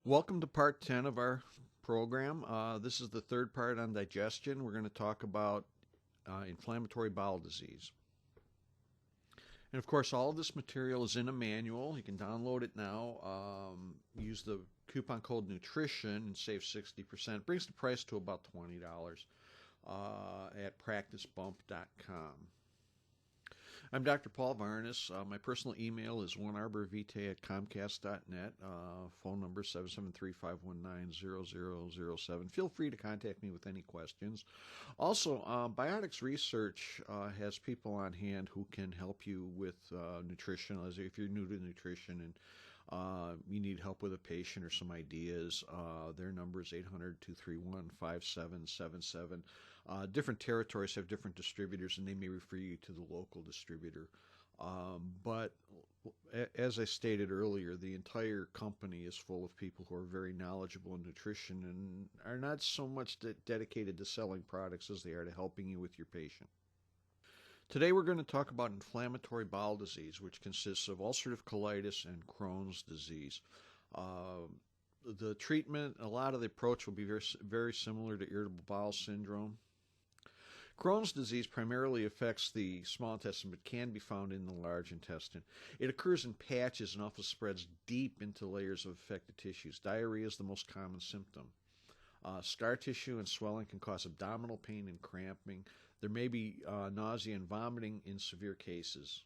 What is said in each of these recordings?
Welcome to part 10 of our program. This is the third part on digestion. We're going to talk about inflammatory bowel disease. And of course, all of this material is in a manual. You can download it now. Use the coupon code Nutrition and save 60%. Brings the price to about $20 at practicebump.com. I'm Dr. Paul Varnes. My personal email is onearborvitae@comcast.net. Phone number 773-519-0007. Feel free to contact me with any questions. Also, Biotics Research has people on hand who can help you with nutrition. As if you're new to nutrition and you need help with a patient or some ideas, their number is 800-231-5777. Different territories have different distributors, and they may refer you to the local distributor. But as I stated earlier, the entire company is full of people who are very knowledgeable in nutrition and are not so much dedicated to selling products as they are to helping you with your patient. Today we're going to talk about inflammatory bowel disease, which consists of ulcerative colitis and Crohn's disease. The treatment, a lot of the approach will be very similar to irritable bowel syndrome. Crohn's disease primarily affects the small intestine but can be found in the large intestine. It occurs in patches and often spreads deep into layers of affected tissues. Diarrhea is the most common symptom. Scar tissue and swelling can cause abdominal pain and cramping. There may be nausea and vomiting in severe cases.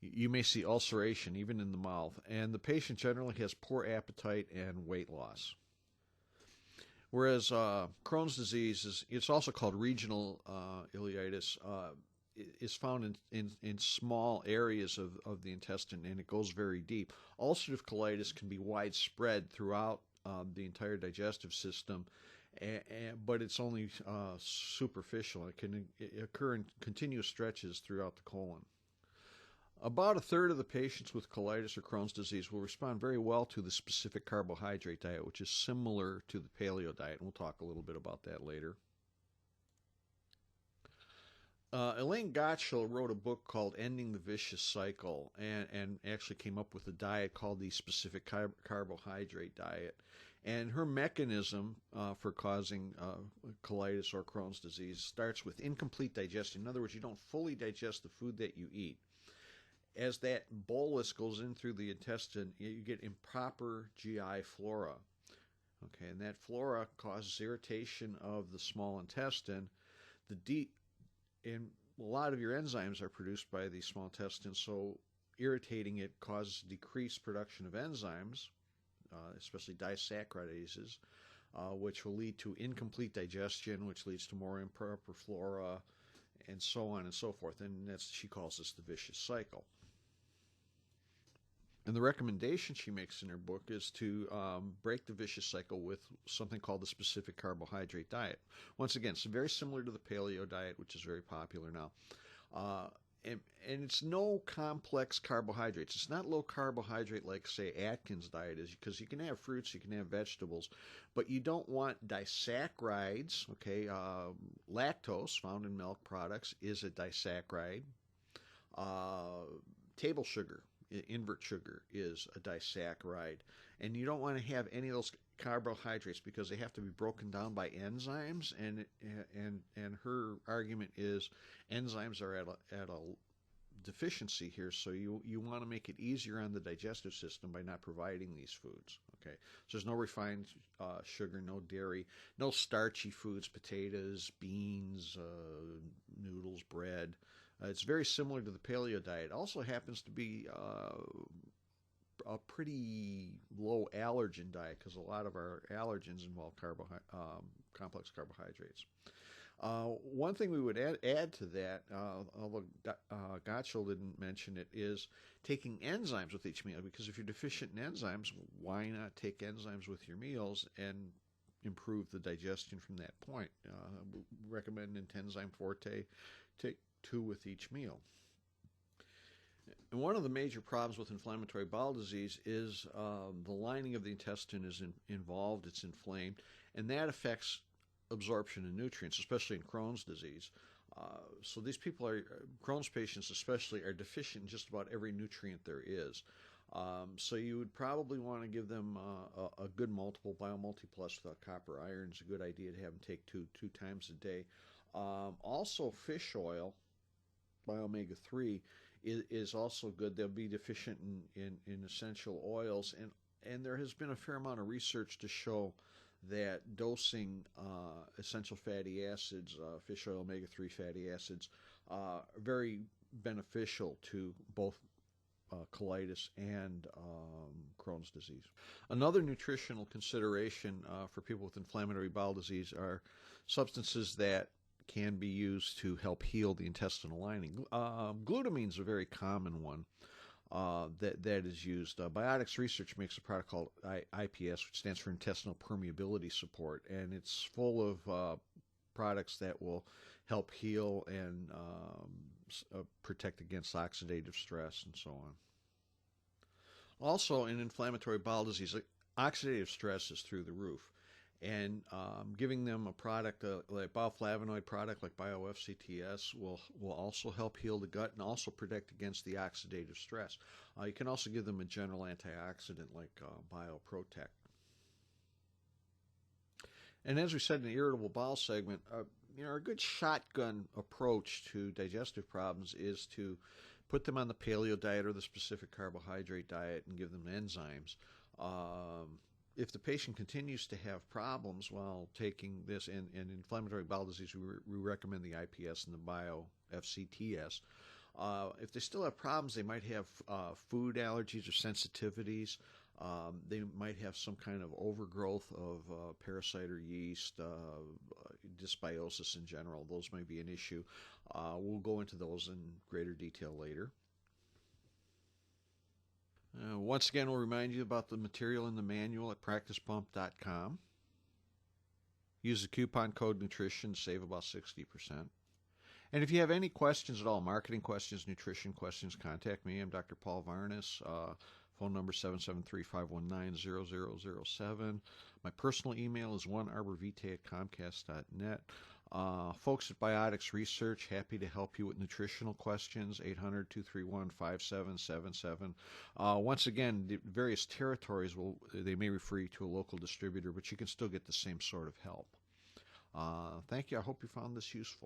You may see ulceration even in the mouth, and the patient generally has poor appetite and weight loss. Whereas Crohn's disease it's also called regional ileitis, is found in small areas of the intestine, and it goes very deep. Ulcerative colitis can be widespread throughout the entire digestive system, but it's only superficial. It can occur in continuous stretches throughout the colon. About a third of the patients with colitis or Crohn's disease will respond very well to the specific carbohydrate diet, which is similar to the paleo diet, and we'll talk a little bit about that later. Elaine Gottschall wrote a book called Ending the Vicious Cycle and actually came up with a diet called the specific carbohydrate diet. And her mechanism for causing colitis or Crohn's disease starts with incomplete digestion. In other words, you don't fully digest the food that you eat. As that bolus goes in through the intestine, you get improper GI flora. Okay, and that flora causes irritation of the small intestine. And a lot of your enzymes are produced by the small intestine, so irritating it causes decreased production of enzymes, especially disaccharidases, which will lead to incomplete digestion, which leads to more improper flora, and so on and so forth. And she calls this the vicious cycle. And the recommendation she makes in her book is to break the vicious cycle with something called the specific carbohydrate diet. Once again, it's very similar to the paleo diet, which is very popular now. And it's no complex carbohydrates. It's not low carbohydrate like, say, Atkins diet is, because you can have fruits, you can have vegetables, but you don't want disaccharides. Okay, lactose found in milk products is a disaccharide. Table sugar, invert sugar, is a disaccharide, and you don't want to have any of those carbohydrates because they have to be broken down by enzymes, and her argument is enzymes are at a deficiency here, so you want to make it easier on the digestive system by not providing these foods. Okay, so there's no refined sugar, no dairy, no starchy foods, potatoes, beans, noodles, bread. It's very similar to the paleo diet. It also happens to be a pretty low allergen diet because a lot of our allergens involve complex carbohydrates. One thing we would add to that, although Gottschall didn't mention it, is taking enzymes with each meal. Because if you're deficient in enzymes, why not take enzymes with your meals and improve the digestion from that point? We recommend Intenzyme Forte. Take 2 with each meal. And one of the major problems with inflammatory bowel disease is the lining of the intestine is involved, it's inflamed, and that affects absorption of nutrients, especially in Crohn's disease. So these people Crohn's patients especially, are deficient in just about every nutrient there is. So you would probably want to give them a good multiple. Bio Multi Plus without copper iron is a good idea to have them take two times a day. Also, fish oil, Bio Omega 3, is also good. They'll be deficient in essential oils, and there has been a fair amount of research to show that dosing essential fatty acids, fish oil, omega 3 fatty acids, very beneficial to both colitis and Crohn's disease. Another nutritional consideration for people with inflammatory bowel disease are substances that can be used to help heal the intestinal lining. Glutamine is a very common one that is used. Biotics Research makes a product called IPS, which stands for Intestinal Permeability Support, and it's full of products that will help heal and protect against oxidative stress and so on. Also, in inflammatory bowel disease, oxidative stress is through the roof. And giving them a product, like bioflavonoid product like BioFCTS, will also help heal the gut and also protect against the oxidative stress. You can also give them a general antioxidant like BioProtect. And as we said in the irritable bowel segment, a good shotgun approach to digestive problems is to put them on the paleo diet or the specific carbohydrate diet and give them enzymes. If the patient continues to have problems while taking this, in inflammatory bowel disease, we recommend the IPS and the BioFCTS. If they still have problems, they might have food allergies or sensitivities. They might have some kind of overgrowth of parasite or yeast, dysbiosis in general. Those may be an issue. We'll go into those in greater detail later. Once again, we'll remind you about the material in the manual at practicepump.com. Use the coupon code nutrition to save about 60%. And if you have any questions at all, marketing questions, nutrition questions, contact me. I'm Dr. Paul Varnes. Phone number 773-519-0007. My personal email is onearborvitae@comcast.net. Folks at Biotics Research, happy to help you with nutritional questions, 800-231-5777. Once again, the various territories, they may refer you to a local distributor, but you can still get the same sort of help. Thank you. I hope you found this useful.